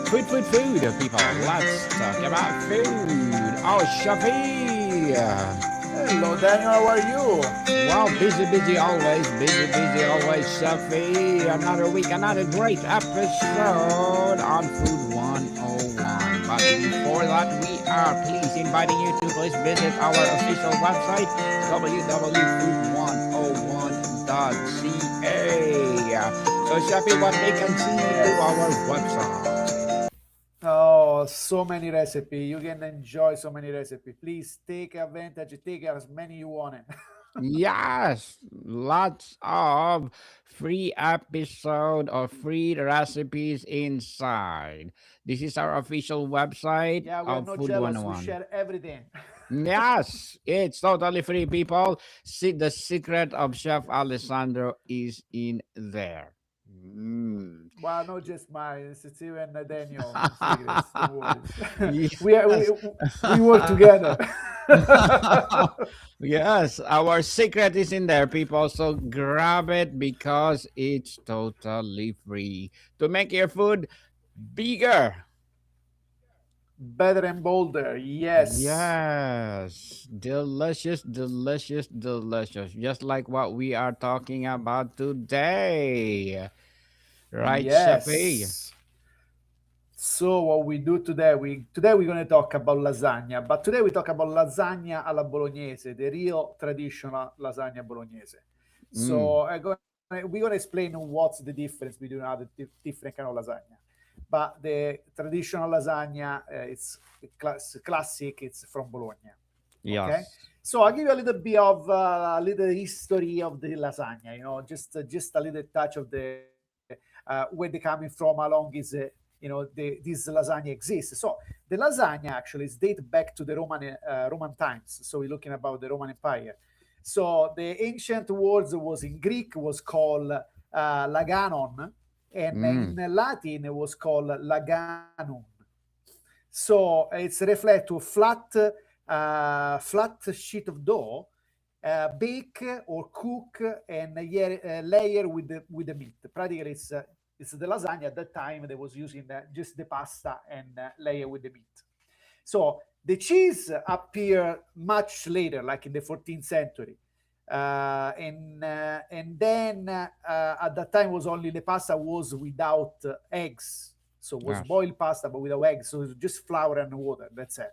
Food, people. Let's talk about food. Oh, Shafi. Hello, Daniel. How are you? Well, busy, always, Shafi. Another week, another great episode on Food 101. But before that, we are please inviting you to please visit our official website, www.food101.ca. So, Shafi, what they can see through our Yes. website. Oh, so many recipes. You can enjoy so many recipes. Please take advantage. Take as many you want. Yes, lots of free episode or free recipes inside. This is our official website Yeah, we are of not Food jealous. We 101. share everything. Yes, it's totally free, people. See, the secret of Chef Alessandro is in there. Mm. Well, not just mine. It's even Daniel secrets. Don't worry. we are Yes. we work together. Yes, our secret is in there, people. So grab it because it's totally free to make your food bigger. Better and bolder. Yes. Yes, delicious. Just like what we are talking about today. Right, Shafi? Yes. So what we do today, today we're going to talk about lasagna, but today we talk about lasagna alla bolognese, the real traditional lasagna bolognese. Mm, So we're going to explain what's the difference between other different kind of lasagna. But the traditional lasagna, it's classic. It's from Bologna. Okay, yes. so I'll give you a little bit of a little history of the lasagna. Just a little touch of the where they coming from, how long is this lasagna exists. So the lasagna actually is date back to the Roman times. So we're looking about the Roman Empire. So the ancient words was in Greek was called laganon, and in Mm, Latin it was called laganum. So it's reflect to flat sheet of dough, bake or cook and layer with the meat. Practically, it's the lasagna at that time they was using just the pasta and layer with the meat. So the cheese appeared much later, like in the 14th century. And then at that time was only the pasta was without eggs, so it was yes. boiled pasta but without eggs, so it was just flour and water. That's it.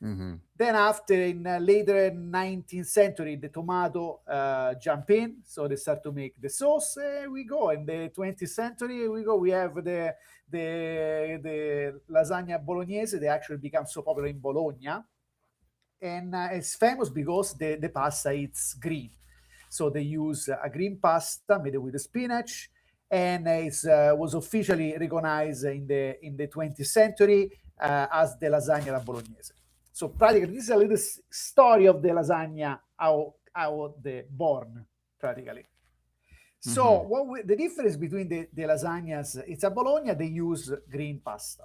Mm-hmm. Then after in later 19th century, the tomato jump in, so they start to make the sauce. We go in the 20th century. We go. We have the lasagna bolognese. They actually become so popular in Bologna, and it's famous because the pasta it's green. So they use a green pasta made with the spinach, and it was officially recognized in the 20th century as the lasagna alla bolognese. So practically, this is a little story of the lasagna, how the born practically. So Mm-hmm. the difference between the lasagnas, it's a Bologna, they use green pasta.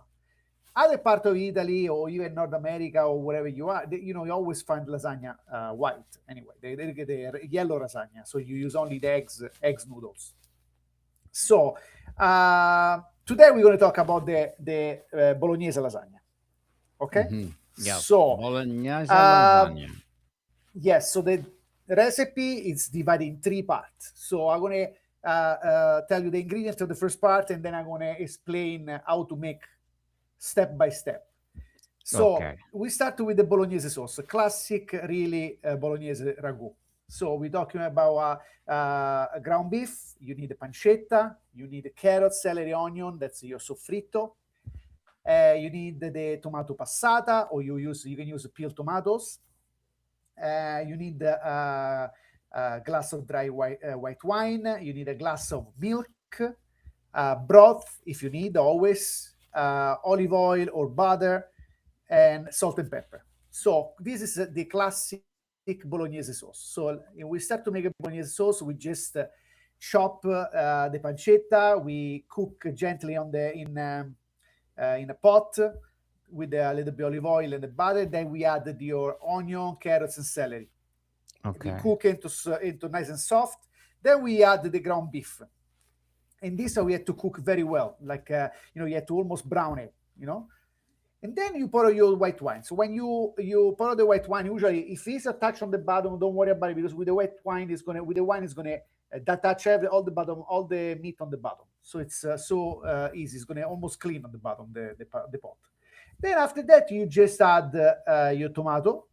Other part of Italy or even North America or wherever you are, you always find lasagna white. Anyway, they get the yellow lasagna, so you use only the eggs noodles. So today we're going to talk about the bolognese lasagna. Okay, Mm-hmm. Yes. so Bolognese uh, lasagna. yes, so the recipe is divided in three parts. So I'm going to tell you the ingredients of the first part, and then I'm going to explain how to make step by step. So Okay. we start with the bolognese sauce, classic, really bolognese ragu. So we're talking about a ground beef. You need a pancetta. You need carrot, celery, onion. That's your soffritto. You need the tomato passata, or you can use peeled tomatoes. You need a glass of dry white wine. You need a glass of milk, broth if you need, always, olive oil or butter, and salt and pepper. So this is the classic bolognese sauce. So we start to make a bolognese sauce. We just chop the pancetta. We cook gently in a pot with a little bit of olive oil and the butter. Then we add your onion, carrots, and celery. We Okay. cook into nice and soft. Then we add the ground beef, and this we have to cook very well. Like you have to almost brown it. you know. And then you pour your white wine. So when you pour the white wine, usually if it's a touch on the bottom, don't worry about it, because with the white wine is gonna with the wine is gonna that touch all the bottom, all the meat on the bottom. So it's easy. It's gonna almost clean on the bottom the pot. Then after that, you just add your tomato.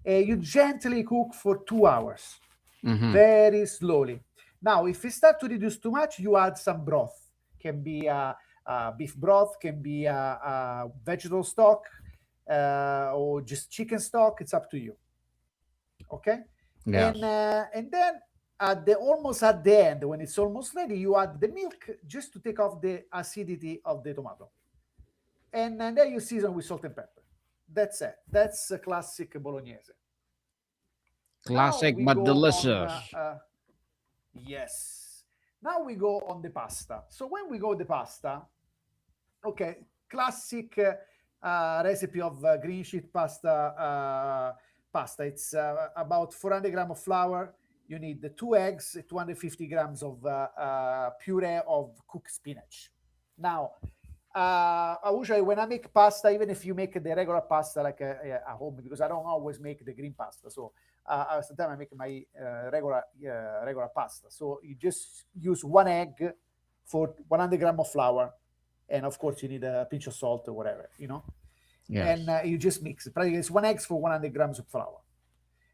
You gently cook for 2 hours, very slowly. Now, if you start to reduce too much, you add some broth. Can be beef broth, can be vegetable stock, or just chicken stock. It's up to you. Okay, Yes. and then almost at the end, when it's almost ready, you add the milk just to take off the acidity of the tomato, and then you season with salt and pepper. That's it. That's a classic bolognese. Now Classic we but go on. delicious. Yes. Now we go on the pasta. So when we go the pasta, okay, classic recipe of green sheet pasta. It's about 400 grams of flour. You need the 2 eggs, 250 grams of puree of cooked spinach. Now, usually when I make pasta, even if you make the regular pasta like at home, because I don't always make the green pasta, so sometimes I make my regular pasta. So you just use 1 egg for 100 grams of flour, and of course you need a pinch of salt or whatever, you know. Yes. And you just mix it. Practically, it's 1 egg for 100 grams of flour.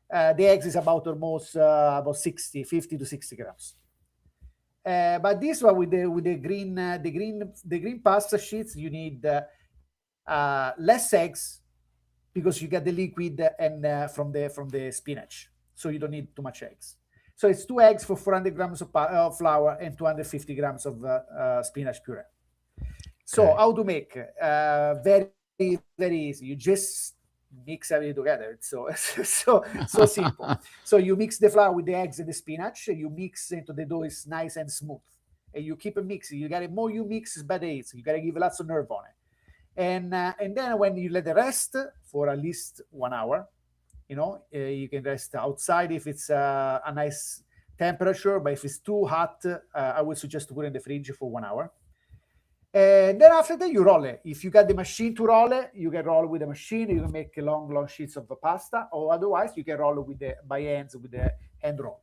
The eggs is about almost about 50 to 60 grams. But this one with the green pasta sheets, you need less eggs because you get the liquid and from the spinach, so you don't need too much eggs. So it's 2 eggs for 400 grams of flour and 250 grams of spinach puree. So how to make? Very very easy. You just mix everything together. It's so simple. So you mix the flour with the eggs and the spinach. You mix until the dough is nice and smooth, and you keep it mixing. You got it. More you mix, better it is. You got to give lots of nerve on it, and then when you let it rest for at least 1 hour, you can rest outside if it's a nice temperature. But if it's too hot, I would suggest to put it in the fridge for 1 hour. And then after that, you roll it. If you got the machine to roll it, you can roll with the machine. You can make long sheets of the pasta, or otherwise you can roll it by hands with the hand roll.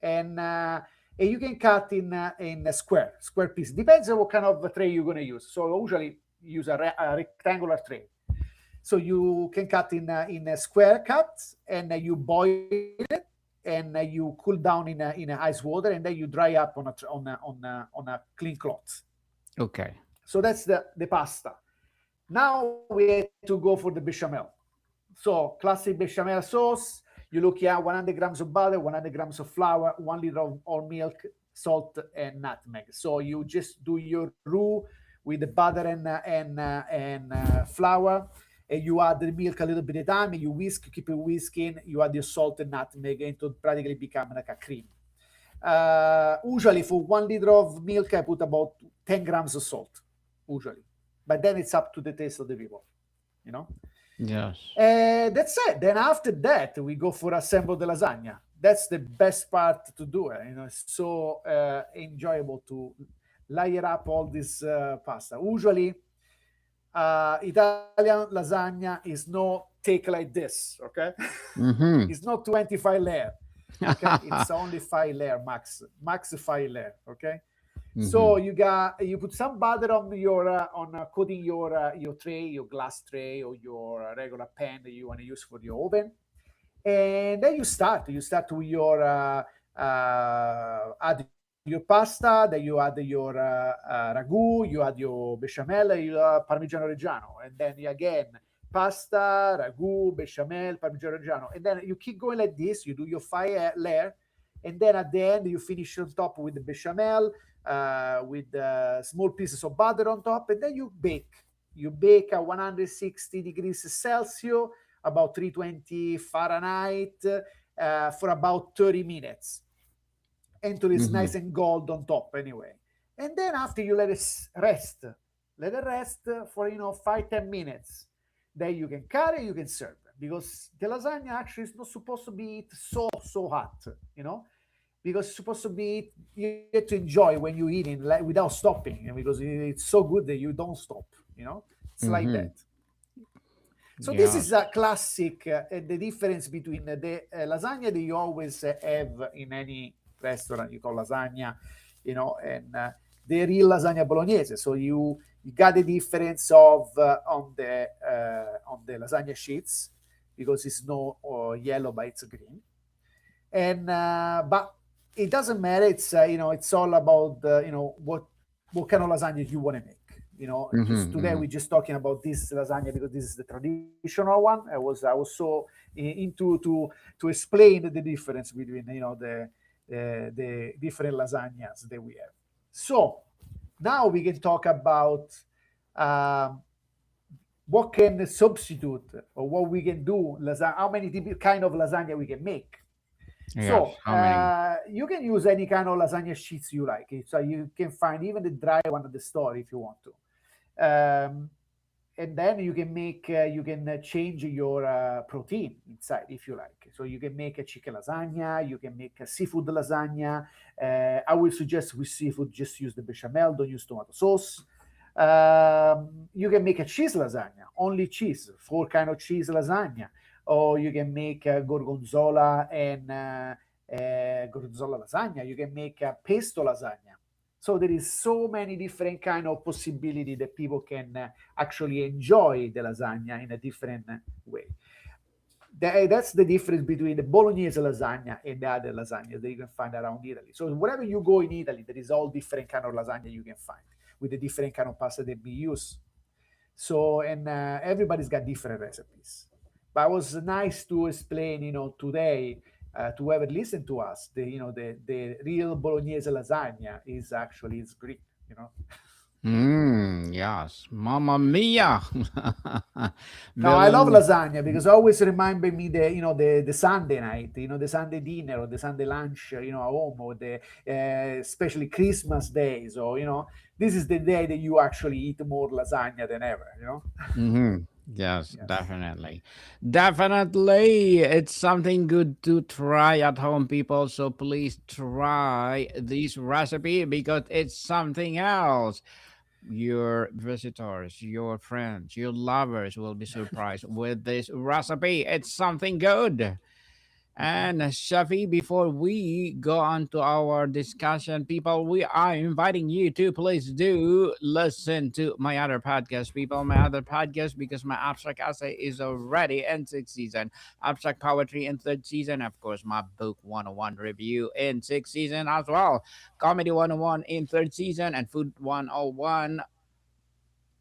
And you can cut in a square piece. Depends on what kind of tray you're going to use. So usually use a rectangular tray. So you can cut in a square cut, and you boil it, and you cool down in ice water, and then you dry up on a clean cloth. Okay. So that's the pasta. Now we have to go for the bechamel. So classic bechamel sauce. You look at 100 grams of butter, 100 grams of flour, 1 liter of all milk, salt, and nutmeg. So you just do your roux with the butter and flour, and you add the milk a little bit at a time. And you whisk, keep it whisking. You add your salt and nutmeg until it practically become like a cream. Usually for 1 liter of milk, I put about 10 grams of salt, usually. But then it's up to the taste of the people, Yes. That's it. Then after that, we go for assemble the lasagna. That's the best part to do it. It's so enjoyable to layer up all this pasta. Usually, Italian lasagna is no take like this, okay? It's not 25 layer. Okay, it's only 5 layer max 5 layer. Okay, so you put some butter on your coating your tray, your glass tray, or your regular pan that you want to use for your oven, and then you start with your add your pasta, then you add your ragu, you add your bechamel, your parmigiano reggiano, and then again pasta, ragu, bechamel, parmigiano reggiano, and then you keep going like this. You do your 5 layer, and then at the end you finish on top with the bechamel, with small pieces of butter on top, and then you bake. You bake at 160 degrees Celsius, about 320 Fahrenheit, for about 30 minutes, until it's nice and gold on top. Anyway, and then after you let it rest for 5-10 minutes. Then you can cut it, you can serve it, because the lasagna actually is not supposed to be so hot, because it's supposed to be, you get to enjoy when you eat it, like, without stopping, because it's so good that you don't stop, It's like that. So this is Yes. a classic, the difference between the lasagna that you always have in any restaurant. You call lasagna, and the real lasagna bolognese. So you got the difference of on the lasagna sheets, because it's no yellow but it's green, and but it doesn't matter. It's it's all about what kind of lasagna you want to make. Just today we're just talking about this lasagna because this is the traditional one. I was so into to explain the difference between the different lasagnas that we have. So now we can talk about um, what can substitute or what we can do. How many kind of lasagna we can make. Yes. So How many? you can use any kind of lasagna sheets you like. So you can find even the dry one at the store if you want to. And then you can change your protein inside if you like. So you can make a chicken lasagna, you can make a seafood lasagna. I will suggest with seafood just use the bechamel, don't use tomato sauce. You can make a cheese lasagna, only cheese, four kind of cheese lasagna, or you can make gorgonzola and gorgonzola lasagna. You can make a pesto lasagna. So there is so many different kind of possibility that people can actually enjoy the lasagna in a different way. That's the difference between the bolognese lasagna and the other lasagna that you can find around Italy. So wherever you go in Italy, there is all different kind of lasagna you can find with the different kind of pasta that we use. So and everybody's got different recipes. But it was nice to explain, today to whoever listened to us, the real bolognese lasagna is actually is Greek. Yes. Mamma mia. Now I love Villain. lasagna because it always remember me the Sunday night, the Sunday dinner or the Sunday lunch, at home, or the especially Christmas days, or this is the day that you actually eat more lasagna than ever. Yes, Yes. definitely. Definitely. It's something good to try at home, people. So please try this recipe because it's something else. Your visitors, your friends, your lovers will be surprised with this recipe. It's something good. Mhm. And Shafi, before we go on to our discussion, people, we are inviting you to please do listen to my other podcast, people. My other podcast, because my abstract essay is already in sixth season, abstract poetry in third season, of course, my book 101 review in sixth season as well, comedy 101 in third season, and food 101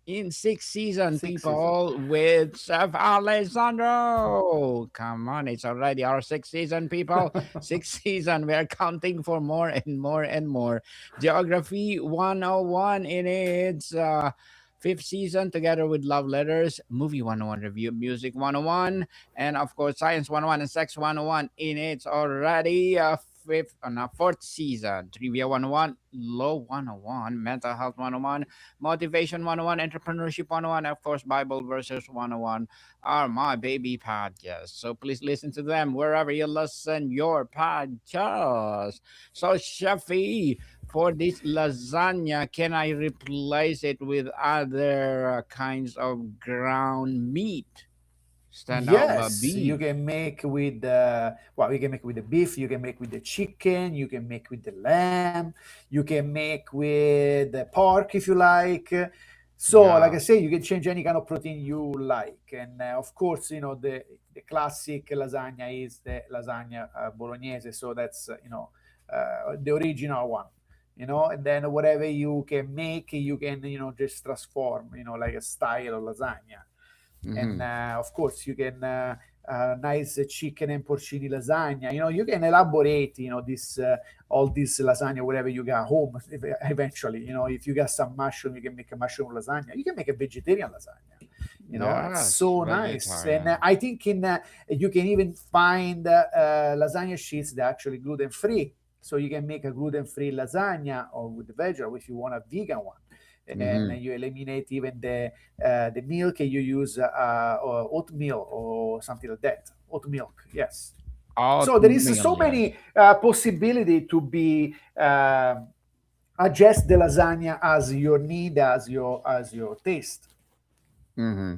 in sixth season, 6 season. people, with Chef Alessandro. Come on, it's already our sixth season, people. Sixth season, we are counting for more and more and more. Geography 101 in its fifth season, together with Love Letters, Movie 101 review, Music 101, and of course, Science 101 and Sex 101 in its already fifth, no, fourth season. Trivia 101, Law 101, Mental Health 101, Motivation 101, Entrepreneurship 101, of course, Bible Verses 101 are my baby podcasts. So please listen to them wherever you listen your podcast. So, Shafi, for this lasagna, can I replace it with other kinds of ground meat? Stand out the Yes, you beef. can make with you can make with the beef, you can make with the chicken, you can make with the lamb, you can make with the pork if you like. So, like I Yeah. say, you can change any kind of protein you like, and of course, the classic lasagna is the lasagna bolognese. So that's the original one. And then whatever you can make, you can just transform, like a style of lasagna. And Mm-hmm. of course you can nice chicken and porcini lasagna. You can elaborate this all this lasagna whatever you got home. Eventually, if you got some mushroom, you can make a mushroom lasagna. You can make a vegetarian lasagna. It's Yes, so nice. And vegetarian. I think you can even find lasagna sheets that are actually gluten free, so you can make a gluten free lasagna or with the veg, or if you want a vegan one, and Mm-hmm. you eliminate even the milk, and you use oatmeal or something like that. Oat milk, yes. So there is Oatmeal, so yes. many possibility to be adjust the lasagna as your need, as your taste. Mm-hmm.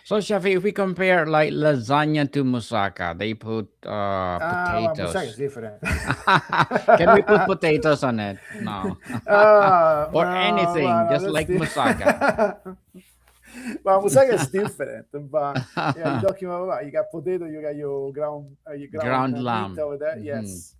So, Shafi, if we compare like lasagna to moussaka, they put Well, moussaka is potatoes. different. Can we put potatoes on it? No. Or anything, No, just that's like the. moussaka. Well, moussaka is different, but yeah, you're talking about what? You got potato, you got your ground Ground meat lamb. over there. Hmm. Yes.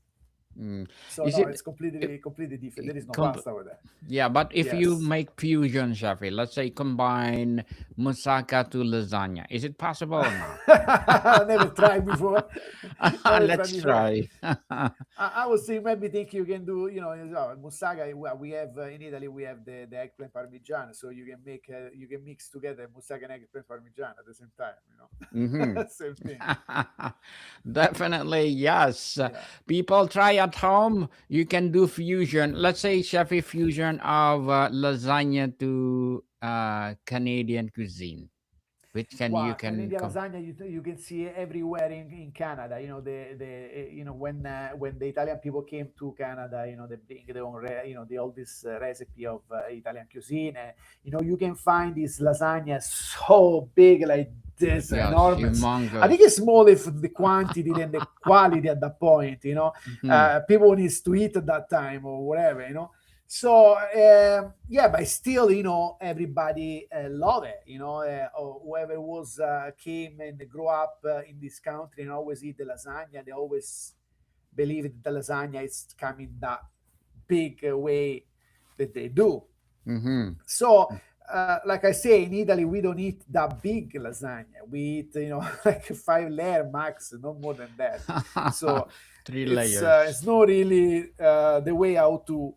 Mm. So Is no, it, it's completely completely different. There is no com- pasta over there. yeah, but if you Yes. make fusion, Shafi, let's say combine moussaka to lasagna, is it possible or not? Never tried before. Never tried Let's before. try. I was saying maybe think you can do, moussaka. Well, we have in Italy we have the eggplant parmigiana, so you can make you can mix together moussaka and eggplant parmigiana at the same time. Hmm. Same thing. Definitely, yes. Yeah. People try at home. You can do fusion. Let's say, Shafi, fusion of lasagna to Canadian cuisine. Which can you Wow, can Canadian lasagna you can see everywhere in Canada. When the Italian people came to Canada, they bring their own the all this recipe of Italian cuisine. You can find this lasagna so big like this, yes, enormous. I think humongous. it's more the quantity than the quality at that point. Hmm. People needs to eat at that time or whatever. So yeah, but still, everybody love it. Or whoever was came and grew up in this country and always eat the lasagna. They always believe that the lasagna is coming that big way that they do. Hmm. So, like I say, in Italy we don't eat that big lasagna. We eat, like 5 layer max, no more than that. So Three it's layers. not really the way how to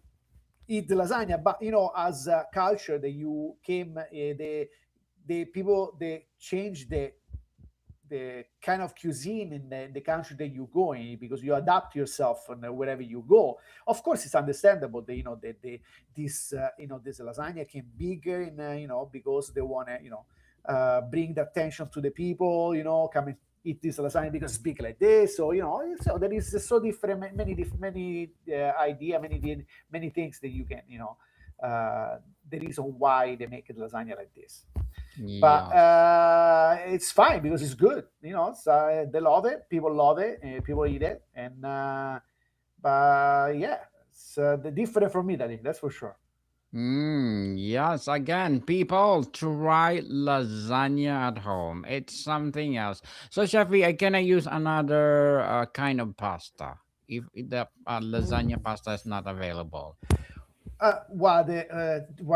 eat the lasagna, but as a culture that you came, the people they change the kind of cuisine in the country that you go in because you adapt yourself wherever you go. Of course, it's understandable that this lasagna came bigger in because they want to bring the attention to the people. Come and eat this lasagna because it's big like this. So so there is so different many idea many things that you can the reason why they make it lasagna like this, but Yes. it's fine because it's good. They love it. People love it. People eat it, and but yeah, it's different from Italy. That's for sure. Yes, again, people try lasagna at home. It's something else. So, Shafi, can I use another kind of pasta if the lasagna pasta is not available? Why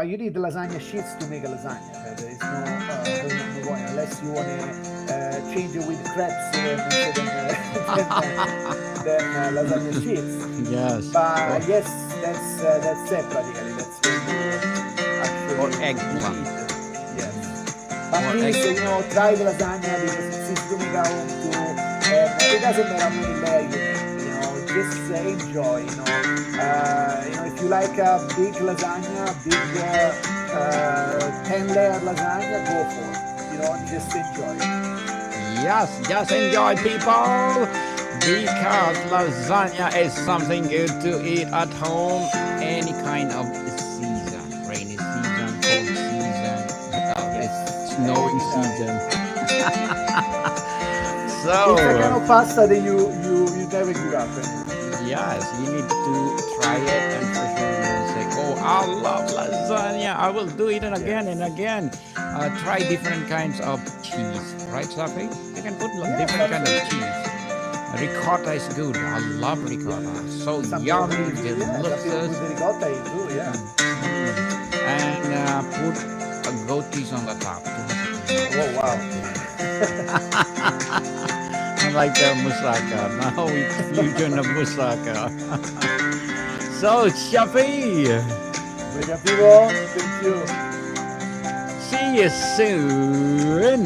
you need the lasagna sheets to make a lasagna. There is no point unless you want to change it with crepes than lasagna sheets. Yes. But yes, that's it practically. That's when Or you eggplant. eat it. Yes. But Or please, egg. try the lasagna because it's easy to make at home too, and it doesn't matter how many layers you make. Just enjoy. If you like a big lasagna, big 10-layer lasagna, go for it. Just enjoy it. Yes, just enjoy, people, because lasagna is something good to eat at home, any kind of season, rainy season, cold season, it's Yes, snowing anytime. season. It's a kind So, of pasta that you never give up. yes, you need to try it, and for sure you will say, "Oh, I love lasagna. I will do it and again and Yes. again." Try different kinds of cheese, right, Safi? You can put Yes, different kind of absolutely. cheese. Ricotta is good. I love ricotta. So Some people yummy, some people delicious. put the ricotta in too. Yeah. Mm. And put a goat cheese on the top. Oh wow. Like moussaka. Now it's fusion of moussaka. So, Shafi, Brilliant people. Thank you. see you soon.